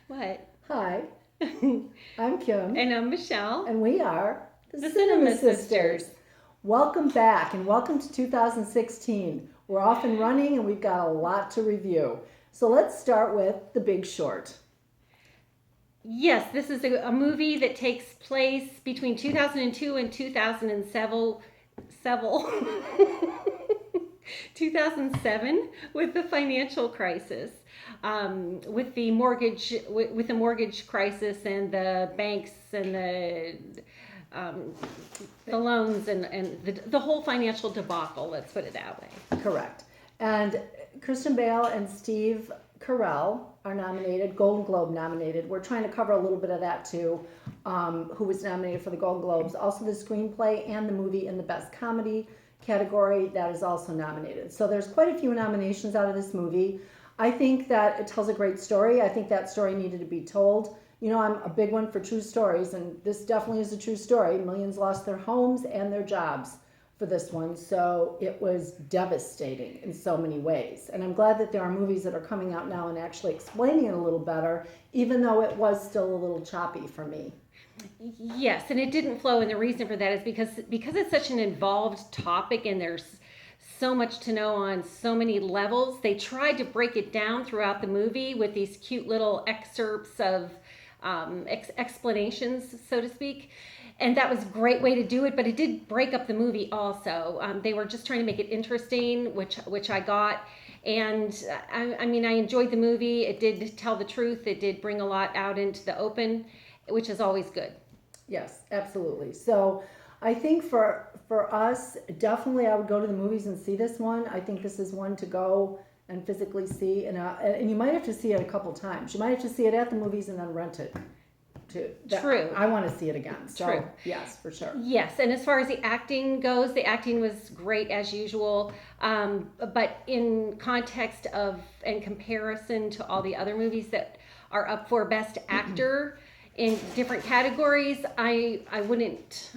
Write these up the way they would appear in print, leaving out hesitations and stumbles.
What? Hi, I'm Kim, And I'm Michelle. and we are The Cinema Sisters. Welcome back, and welcome to 2016. We're off and running, and we've got a lot to review. So let's start with The Big Short. Yes, this is a movie that takes place between 2002 and 2007. 2007 with the financial crisis, with the mortgage crisis and the banks and the loans and the whole financial debacle. Let's put it that way. Correct. And Christian Bale and Steve Carell are nominated, Golden Globe nominated. We're trying to cover a little bit of that too, who was nominated for the Golden Globes. Also the screenplay and the movie in the best comedy category that is also nominated. So there's quite a few nominations out of this movie. I think that it tells a great story. I think that story needed to be told. You know, I'm a big one for true stories, and this definitely is a true story. Millions lost their homes and their jobs for this one, so it was devastating in so many ways. And I'm glad that there are movies that are coming out now and actually explaining it a little better, even though it was still a little choppy for me. Yes, and it didn't flow, and the reason for that is because it's such an involved topic and there's so much to know on so many levels. They tried to break it down throughout the movie with these cute little excerpts of explanations, so to speak. And that was a great way to do it, but it did break up the movie also. They were just trying to make it interesting, which I got. And I mean, I enjoyed the movie. It did tell the truth. It did bring a lot out into the open, which is always good. Yes, absolutely. So I think for us, definitely I would go to the movies and see this one. I think this is one to go and physically see, and you might have to see it a couple times. You might have to see it at the movies and then rent it. True. I want to see it again. So, True. yes, for sure. Yes, and as far as the acting goes, the acting was great as usual. But in context of and comparison to all the other movies that are up for Best Actor in different categories, I wouldn't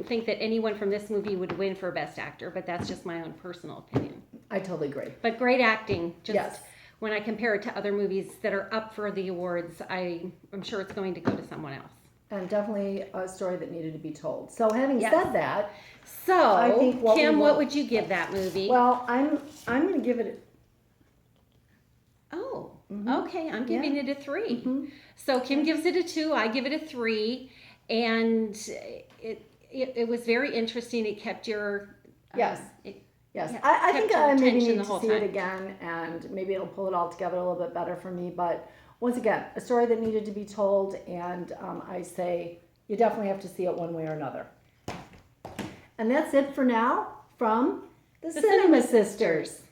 think that anyone from this movie would win for Best Actor. But that's just my own personal opinion. I totally agree. But great acting. Just Yes. when I compare it to other movies that are up for the awards, I'm sure it's going to go to someone else. And definitely a story that needed to be told. So having Yes. said that, So, I think Kim, what would you give that movie? well, I'm going to give it. Oh, Mhm. okay. I'm giving it a 3. Mhm. So Kim gives it a 2. I give it a 3, and it was very interesting. It kept your Yes. Yes, Yeah, I kept think your I maybe attention need the to whole see it time. again, and maybe it'll pull it all together a little bit better for me. But once again, a story that needed to be told, and I say you definitely have to see it one way or another. And that's it for now from the Cinema Sisters.